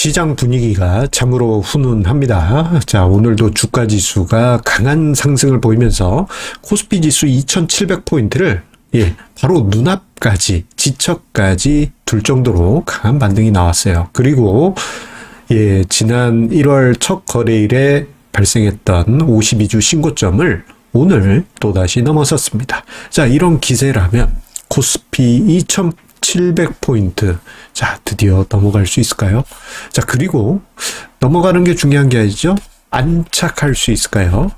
시장 분위기가 참으로 훈훈합니다. 자, 오늘도 주가 지수가 강한 상승을 보이면서 코스피 지수 2700포인트를 바로 눈앞까지, 지척까지 둘 정도로 강한 반등이 나왔어요. 그리고 지난 1월 첫 거래일에 발생했던 52주 신고점을 오늘 또다시 넘어섰습니다. 자, 이런 기세라면 코스피 2700포인트. 자, 드디어 넘어갈 수 있을까요? 자, 그리고 넘어가는 게 중요한 게 아니죠? 안착할 수 있을까요?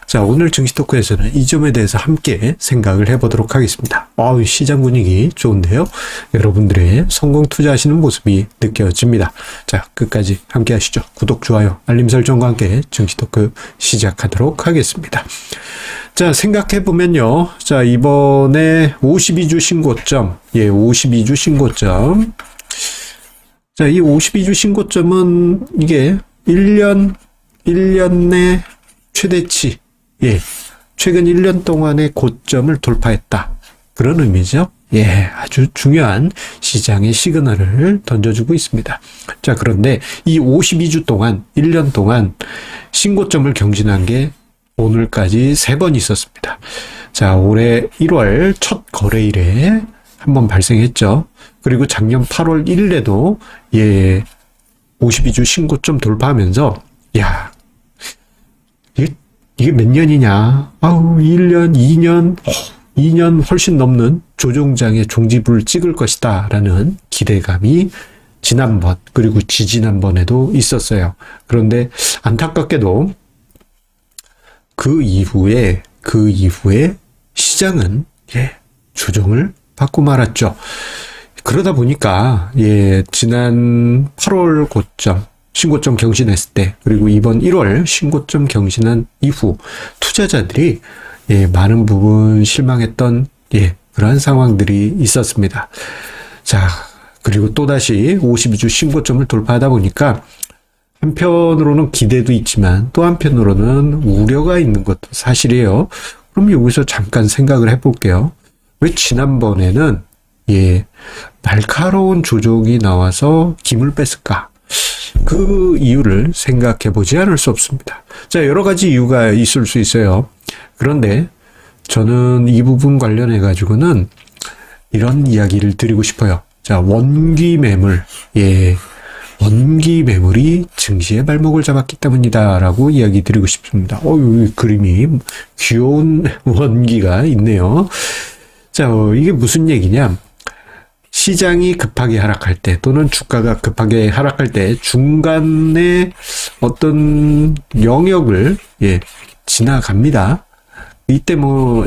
자, 오늘 증시 토크에서는 이 점에 대해서 함께 생각을 해보도록 하겠습니다. 시장 분위기 좋은데요? 여러분들의 성공 투자하시는 모습이 느껴집니다. 자, 끝까지 함께 하시죠. 구독, 좋아요, 알림 설정과 함께 증시 토크 시작하도록 하겠습니다. 자, 생각해보면요. 자, 이번에 52주 신고점, 52주 신고점. 자, 이 52주 신고점은 이게 1년 내 최대치, 최근 1년 동안의 고점을 돌파했다. 그런 의미죠. 아주 중요한 시장의 시그널을 던져주고 있습니다. 자, 그런데 이 52주 동안, 1년 동안 신고점을 경신한 게 오늘까지 3번 있었습니다. 자, 올해 1월 첫 거래일에 한번 발생했죠. 그리고 작년 8월 1일에도 52주 신고점 돌파하면서 이게 몇 년이냐? 1년, 2년 훨씬 넘는 조종장의 종지부를 찍을 것이다 라는 기대감이 지난번 그리고 지지난번에도 있었어요. 그런데 안타깝게도 그 이후에 시장은 조정을 받고 말았죠. 그러다 보니까 지난 8월 고점 신고점 경신했을 때, 그리고 이번 1월 신고점 경신한 이후 투자자들이 많은 부분 실망했던 그러한 상황들이 있었습니다. 자, 그리고 또다시 52주 신고점을 돌파하다 보니까 한편으로는 기대도 있지만 또 한편으로는 우려가 있는 것도 사실이에요. 그럼 여기서 잠깐 생각을 해볼게요. 왜 지난번에는 날카로운 조정이 나와서 김을 뺐을까? 그 이유를 생각해 보지 않을 수 없습니다. 자, 여러 가지 이유가 있을 수 있어요. 그런데 저는 이 부분 관련해 가지고는 이런 이야기를 드리고 싶어요. 자, 원기 매물. 원기 매물이 증시의 발목을 잡았기 때문이다라고 이야기 드리고 싶습니다. 그림이 귀여운 원기가 있네요. 자, 이게 무슨 얘기냐? 시장이 급하게 하락할 때 또는 주가가 급하게 하락할 때 중간에 어떤 영역을 지나갑니다. 이때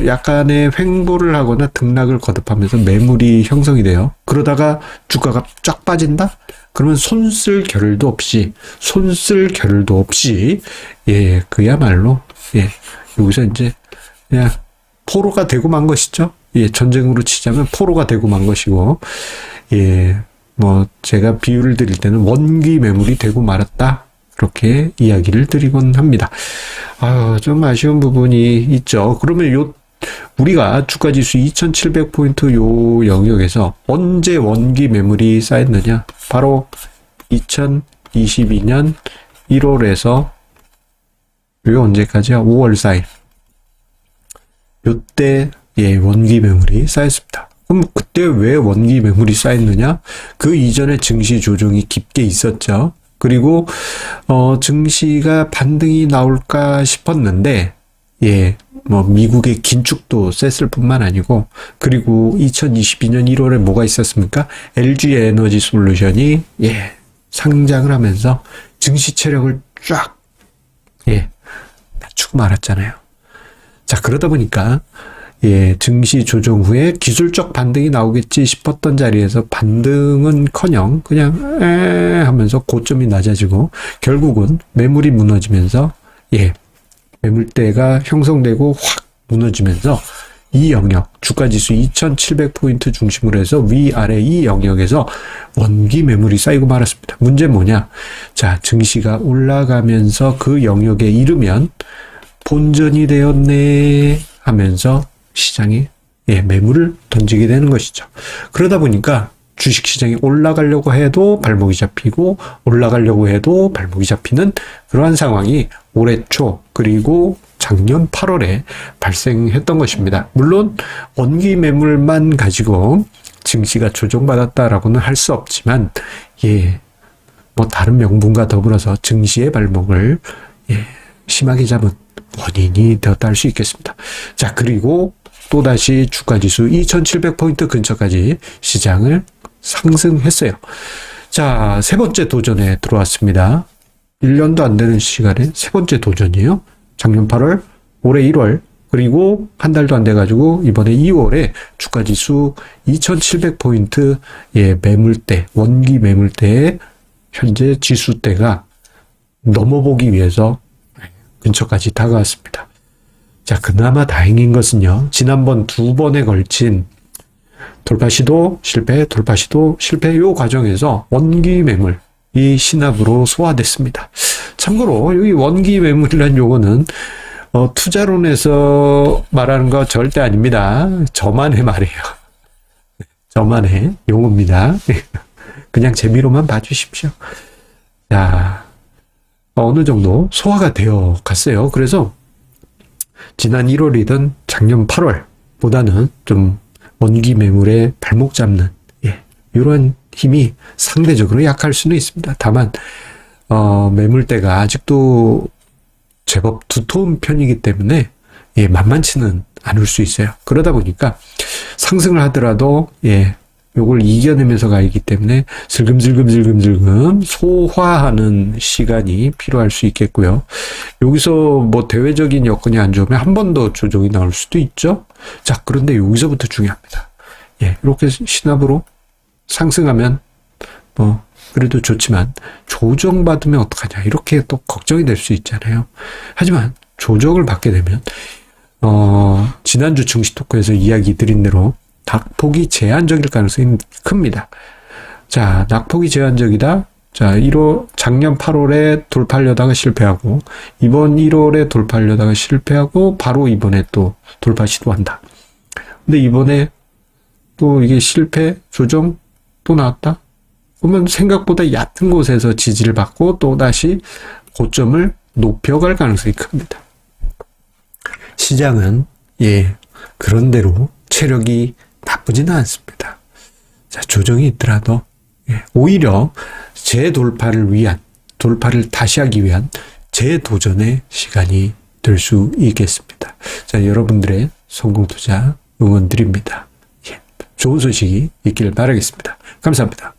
약간의 횡보를 하거나 등락을 거듭하면서 매물이 형성이 돼요. 그러다가 주가가 쫙 빠진다? 그러면 손쓸 겨를도 없이 그야말로 여기서 이제 그냥 포로가 되고 만 것이죠. 전쟁으로 치자면 포로가 되고 만 것이고, 제가 비유를 드릴 때는 원기 매물이 되고 말았다. 그렇게 이야기를 드리곤 합니다. 좀 아쉬운 부분이 있죠. 그러면 우리가 주가 지수 2700포인트 요 영역에서 언제 원기 매물이 쌓였느냐? 바로 2022년 1월에서 언제까지야? 5월 4일. 요때 원기 매물이 쌓였습니다. 그럼 그때 왜 원기 매물이 쌓였느냐? 그 이전에 증시 조정이 깊게 있었죠. 그리고 증시가 반등이 나올까 싶었는데 미국의 긴축도 셌을 뿐만 아니고, 그리고 2022년 1월에 뭐가 있었습니까? LG 에너지 솔루션이 상장을 하면서 증시 체력을 쫙 낮추고 말았잖아요. 자, 그러다 보니까 증시 조정 후에 기술적 반등이 나오겠지 싶었던 자리에서 반등은커녕 그냥 하면서 고점이 낮아지고 결국은 매물이 무너지면서 매물대가 형성되고 확 무너지면서 이 영역, 주가지수 2700포인트 중심으로 해서 위아래 이 영역에서 원기 매물이 쌓이고 말았습니다. 문제는 뭐냐? 자, 증시가 올라가면서 그 영역에 이르면 본전이 되었네 하면서 시장이 매물을 던지게 되는 것이죠. 그러다 보니까 주식시장이 올라가려고 해도 발목이 잡히고 올라가려고 해도 발목이 잡히는 그러한 상황이 올해 초 그리고 작년 8월에 발생했던 것입니다. 물론 원기 매물만 가지고 증시가 조정받았다라고는 할 수 없지만 뭐 다른 명분과 더불어서 증시의 발목을 심하게 잡은 원인이 되었다 할 수 있겠습니다. 자, 그리고 또다시 주가지수 2700포인트 근처까지 시장을 상승했어요. 자, 세 번째 도전에 들어왔습니다. 1년도 안 되는 시간에 세 번째 도전이에요. 작년 8월, 올해 1월, 그리고 한 달도 안 돼가지고 이번에 2월에 주가지수 2700포인트 매물대, 원기 매물대의 현재 지수대가 넘어보기 위해서 근처까지 다가왔습니다. 자, 그나마 다행인 것은요, 지난번 2번에 걸친 돌파 시도 실패, 돌파 시도 실패 요 과정에서 원기 매물, 이 신압으로 소화됐습니다. 참고로 여기 원기 매물이라는 용어는 투자론에서 말하는 거 절대 아닙니다. 저만의 말이에요. 저만의 용어입니다. 그냥 재미로만 봐주십시오. 자, 어느 정도 소화가 되어 갔어요. 그래서 지난 1월이든 작년 8월보다는 좀 원기 매물에 발목 잡는 이런 힘이 상대적으로 약할 수는 있습니다. 다만 매물대가 아직도 제법 두터운 편이기 때문에 만만치는 않을 수 있어요. 그러다 보니까 상승을 하더라도 요걸 이겨내면서 가기 때문에 슬금슬금 소화하는 시간이 필요할 수 있겠고요. 여기서 뭐 대외적인 여건이 안 좋으면 한 번 더 조정이 나올 수도 있죠. 자, 그런데 여기서부터 중요합니다. 이렇게 신압으로 상승하면 뭐 그래도 좋지만 조정받으면 어떡하냐 이렇게 또 걱정이 될 수 있잖아요. 하지만 조정을 받게 되면 지난주 증시 토크에서 이야기 드린 대로 낙폭이 제한적일 가능성이 큽니다. 자, 낙폭이 제한적이다. 자, 작년 8월에 돌파하려다가 실패하고, 이번 1월에 돌파하려다가 실패하고, 바로 이번에 또 돌파 시도한다. 근데 이번에 또 이게 실패, 조정 또 나왔다? 그러면 생각보다 얕은 곳에서 지지를 받고 또다시 고점을 높여갈 가능성이 큽니다. 시장은, 그런대로 체력이 나쁘지는 않습니다. 자, 조정이 있더라도 오히려 재돌파를 위한, 돌파를 다시 하기 위한 재도전의 시간이 될 수 있겠습니다. 자, 여러분들의 성공 투자 응원드립니다. 좋은 소식이 있기를 바라겠습니다. 감사합니다.